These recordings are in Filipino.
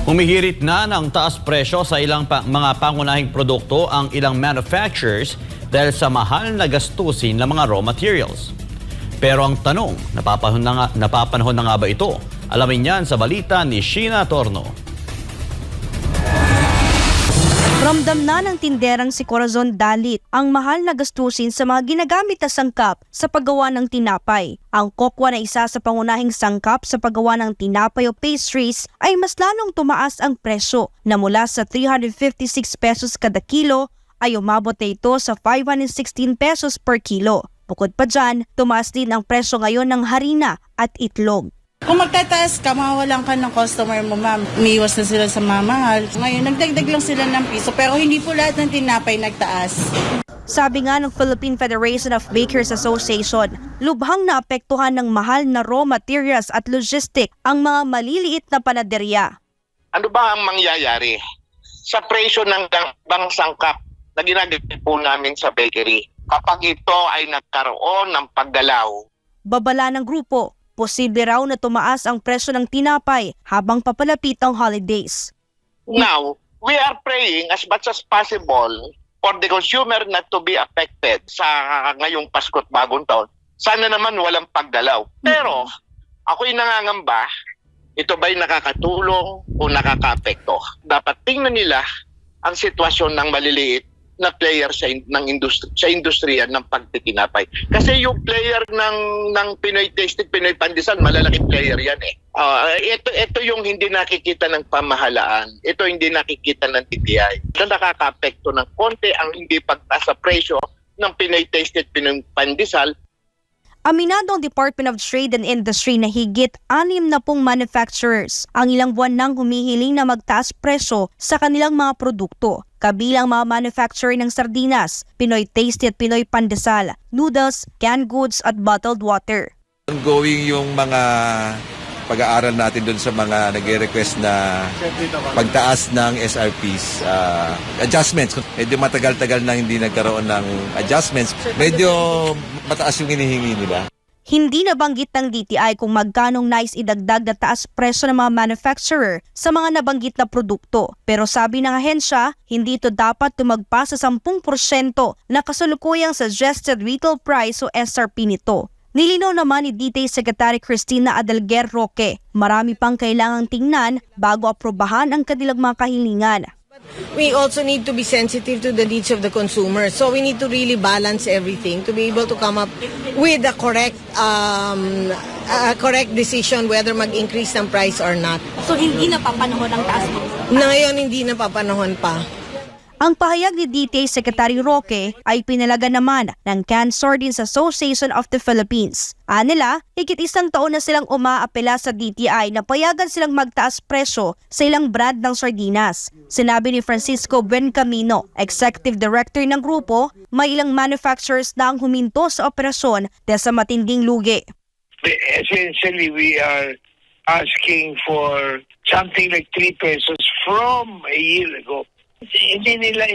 Humihirit na ng taas presyo sa ilang mga pangunahing produkto ang ilang manufacturers dahil sa mahal na gastusin ng mga raw materials. Pero ang tanong, napapanahon na nga ba ito? Alamin yan sa balita ni Sheena Torno. Ramdam na ng tinderang si Corazon Dalit ang mahal na gastusin sa mga ginagamit na sangkap sa paggawa ng tinapay. Ang kokwa na isa sa pangunahing sangkap sa paggawa ng tinapay o pastries ay mas lalong tumaas ang presyo na mula sa 356 pesos kada kilo ay umabot na ito sa 516 pesos per kilo. Bukod pa dyan, tumaas din ang presyo ngayon ng harina at itlog. Kung magtataas ka, mawawalan ka ng customer mo, ma'am. Umiiwas na sila sa mamahal. Ngayon, nagdagdag lang sila ng piso, pero hindi po lahat ng tinapay nagtaas. Sabi nga ng Philippine Federation of Bakers Association, lubhang naapektuhan ng mahal na raw materials at logistic ang mga maliliit na panaderya. Ano ba ang mangyayari sa presyo ng bang sangkap na ginagamit po namin sa bakery kapag ito ay nagkaroon ng paggalaw? Babala ng grupo, posible raw na tumaas ang presyo ng tinapay habang papalapit ang holidays. Now, we are praying as much as possible for the consumer not to be affected sa ngayong Pasko at Bagong Taon. Sana naman walang paggalaw. Pero ako'y nangangamba, ito ba'y nakakatulong o nakakaapekto? Dapat tingnan nila ang sitwasyon ng maliliit na player sa industriya ng pagtitinapay. Kasi yung player ng Pinoy Tasted, Pinoy Pandesal, malalaking player yan eh. Ito yung hindi nakikita ng pamahalaan. Ito hindi nakikita ng TTI. Ito nakaka-apekto ng konti ang hindi pagtaas sa presyo ng Pinoy Tasted, Pinoy Pandesal. Aminado ang Department of Trade and Industry na higit 60 manufacturers ang ilang buwan nang humihiling na magtaas presyo sa kanilang mga produkto. Kabilang mga manufacturer ng sardinas, Pinoy Tasty at Pinoy Pandesal, noodles, canned goods at bottled water. Ongoing yung mga pag-aaral natin doon sa mga nag-request na pagtaas ng SRPs, adjustments. Medyo matagal-tagal na hindi nagkaroon ng adjustments. Medyo mataas yung hinihingi nila. Hindi nabanggit ng DTI kung magkanong nais idagdag na taas presyo ng mga manufacturer sa mga nabanggit na produkto. Pero sabi ng ahensya, hindi ito dapat tumagpas sa 10% na kasalukuyang suggested retail price o SRP nito. Nilinaw naman ni DTI Secretary Cristina Adelguer Roque, marami pang kailangang tingnan bago aprobahan ang kanilang mga kahilingan. We also need to be sensitive to the needs of the consumer. So we need to really balance everything to be able to come up with a correct decision whether mag-increase ng price or not. So hindi napapanahon ang taas? Ngayon hindi napapanahon pa. Ang pahayag ni DTI Secretary Roque ay pinalaga naman ng Canned Sardines Association of the Philippines. Anila, higit 1 taon na silang umaapela sa DTI na payagan silang magtaas presyo sa ilang brand ng sardinas. Sinabi ni Francisco Buencamino, Executive Director ng grupo, may ilang manufacturers na ang huminto sa operasyon dahil sa matinding lugi. Essentially, we are asking for something like 3 pesos from a year ago. Hindi nila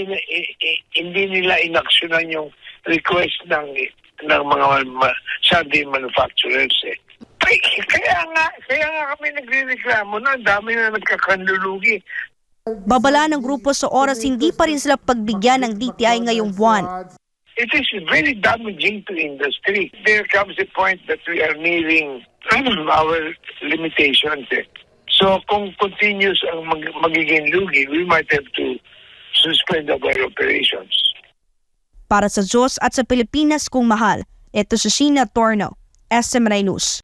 inaksyonan yung request ng mga sardine manufacturers eh. Kaya nga kami nagrereklamo na ang dami na nagkakanlulugi. Babala ng grupo sa oras hindi pa rin sila pagbigyan ng DTI ngayong buwan. It is very damaging to industry. There comes a point that we are nearing our limitations eh. So kung continuous ang magiging lugi, we might have to suspend our operations. Para sa Diyos at sa Pilipinas kung mahal, ito si Sheena Torno, SMNI News.